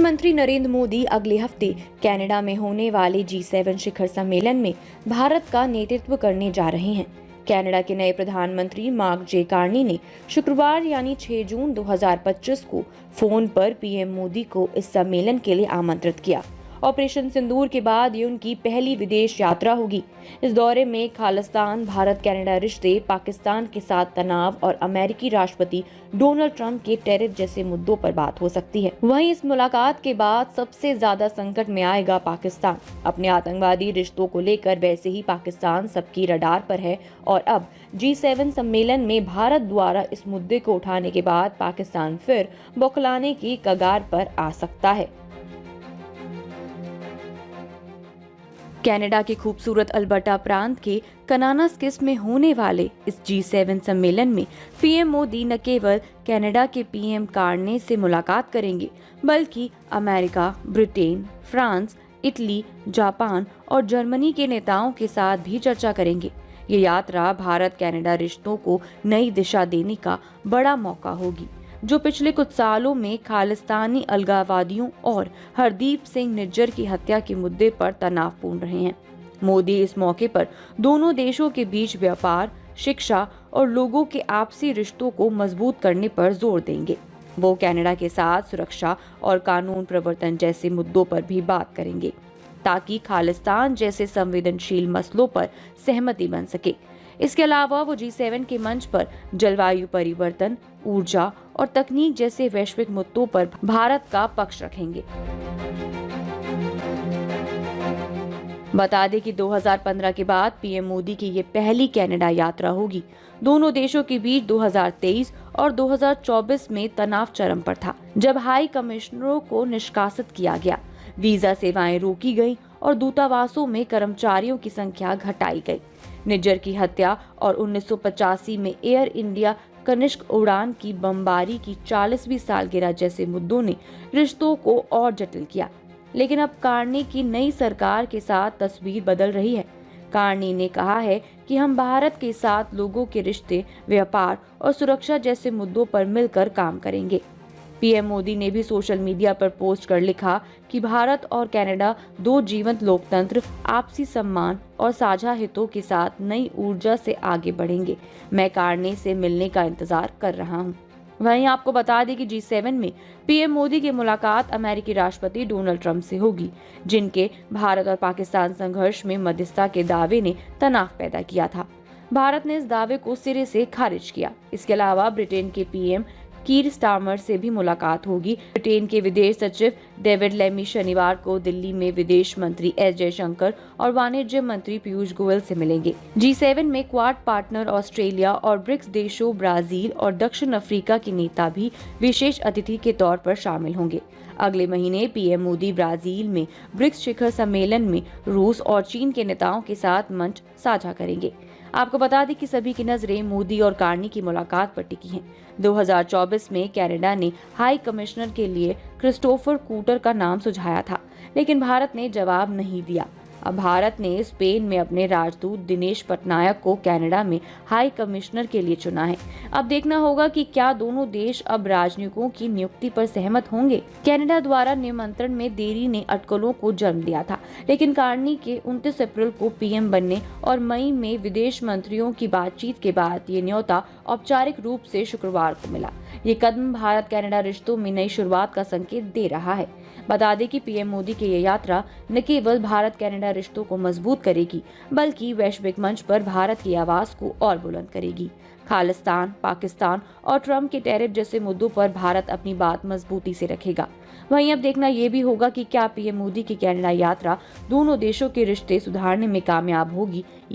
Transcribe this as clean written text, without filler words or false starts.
प्रधानमंत्री नरेंद्र मोदी अगले हफ्ते कनाडा में होने वाले G7 शिखर सम्मेलन में भारत का नेतृत्व करने जा रहे हैं। कनाडा के नए प्रधानमंत्री मार्क जे कार्नी ने शुक्रवार यानी 6 जून 2025 को फोन पर पीएम मोदी को इस सम्मेलन के लिए आमंत्रित किया। ऑपरेशन सिंदूर के बाद ये उनकी पहली विदेश यात्रा होगी। इस दौरे में खालिस्तान, भारत कनाडा रिश्ते, पाकिस्तान के साथ तनाव और अमेरिकी राष्ट्रपति डोनाल्ड ट्रंप के टैरिफ जैसे मुद्दों पर बात हो सकती है। वहीं इस मुलाकात के बाद सबसे ज्यादा संकट में आएगा पाकिस्तान। अपने आतंकवादी रिश्तों को लेकर वैसे ही पाकिस्तान सबकी रडार पर है और अब G7 सम्मेलन में भारत द्वारा इस मुद्दे को उठाने के बाद पाकिस्तान फिर बौखलाने की कगार पर आ सकता है। कनाडा के खूबसूरत अल्बर्टा प्रांत के कनानास्किस में होने वाले इस G7 सम्मेलन में पीएम मोदी न केवल कनाडा के पीएम कार्ने से मुलाकात करेंगे, बल्कि America, Britain, France, Italy, Japan और जर्मनी के नेताओं के साथ भी चर्चा करेंगे। ये यात्रा भारत कनाडा रिश्तों को नई दिशा देने का बड़ा मौका होगी, जो पिछले कुछ सालों में खालिस्तानी अलगाववादियों और हरदीप सिंह निज्जर की हत्या के मुद्दे पर तनावपूर्ण रहे हैं। मोदी इस मौके पर दोनों देशों के बीच व्यापार, शिक्षा और लोगों के आपसी रिश्तों को मजबूत करने पर जोर देंगे। वो कनाडा के साथ सुरक्षा और कानून प्रवर्तन जैसे मुद्दों पर भी बात करेंगे, ताकि खालिस्तान जैसे संवेदनशील मसलों पर सहमति बन सके। इसके अलावा वो G7 के मंच पर जलवायु परिवर्तन, ऊर्जा और तकनीक जैसे वैश्विक मुद्दों पर भारत का पक्ष रखेंगे। बता दें कि 2015 के बाद पीएम मोदी की ये पहली कनाडा यात्रा होगी। दोनों देशों के बीच 2023 और 2024 में तनाव चरम पर था, जब हाई कमिश्नरों को निष्कासित किया गया, वीजा सेवाएं रोकी गई और दूतावासों में कर्मचारियों की संख्या घटाई गई। निज्जर की हत्या और 1985 में एयर इंडिया कनिष्क उड़ान की बमबारी की 40वीं सालगिरह जैसे मुद्दों ने रिश्तों को और जटिल किया। लेकिन अब कार्नी की नई सरकार के साथ तस्वीर बदल रही है। कार्नी ने कहा है कि हम भारत के साथ लोगों के रिश्ते, व्यापार और सुरक्षा जैसे मुद्दों पर मिलकर काम करेंगे। पीएम मोदी ने भी सोशल मीडिया पर पोस्ट कर लिखा कि भारत और कनाडा दो जीवंत लोकतंत्र आपसी सम्मान और साझा हितों के साथ नई ऊर्जा से आगे बढ़ेंगे। मैं कार्ने से मिलने का इंतजार कर रहा हूं। वहीं आपको बता दें कि G7 में पीएम मोदी की मुलाकात अमेरिकी राष्ट्रपति डोनाल्ड ट्रंप से होगी, जिनके भारत और पाकिस्तान संघर्ष में मध्यस्थता के दावे ने तनाव पैदा किया था। भारत ने इस दावे को सिरे से खारिज किया। इसके अलावा ब्रिटेन के पीएम कीर स्टारमर से भी मुलाकात होगी। ब्रिटेन के विदेश सचिव डेविड लेमी शनिवार को दिल्ली में विदेश मंत्री एस जयशंकर और वाणिज्य मंत्री पीयूष गोयल से मिलेंगे। G7 में क्वाड पार्टनर ऑस्ट्रेलिया और ब्रिक्स देशों ब्राजील और दक्षिण अफ्रीका के नेता भी विशेष अतिथि के तौर पर शामिल होंगे। अगले महीने पीएम मोदी ब्राजील में ब्रिक्स शिखर सम्मेलन में रूस और चीन के नेताओं के साथ मंच साझा करेंगे। आपको बता दें कि सभी की नजरें मोदी और कार्नी की मुलाकात पर टिकी हैं। 2024 में कनाडा ने हाई कमिश्नर के लिए क्रिस्टोफर कूटर का नाम सुझाया था, लेकिन भारत ने जवाब नहीं दिया। अब भारत ने स्पेन में अपने राजदूत दिनेश पटनायक को कनाडा में हाई कमिश्नर के लिए चुना है। अब देखना होगा कि क्या दोनों देश अब राजनयिकों की नियुक्ति पर सहमत होंगे। कनाडा द्वारा निमंत्रण में देरी ने अटकलों को जन्म दिया था, लेकिन कार्नी के 29 अप्रैल को पीएम बनने और मई में विदेश मंत्रियों की बातचीत के बाद ये न्योता औपचारिक रूप से शुक्रवार को मिला। ये कदम भारत कनाडा रिश्तों में नई शुरुआत का संकेत दे रहा है। बता दें कि पीएम मोदी की ये यात्रा न केवल भारत कनाडा रिश्तों को मजबूत करेगी, बल्कि वैश्विक मंच पर भारत की आवाज को और बुलंद करेगी। खालिस्तान, पाकिस्तान और ट्रंप के टैरिफ जैसे मुद्दों पर भारत अपनी बात मजबूती से रखेगा। वहीं अब देखना ये भी होगा कि क्या पीएम मोदी की कनाडा यात्रा दोनों देशों के रिश्ते सुधारने में कामयाब होगी या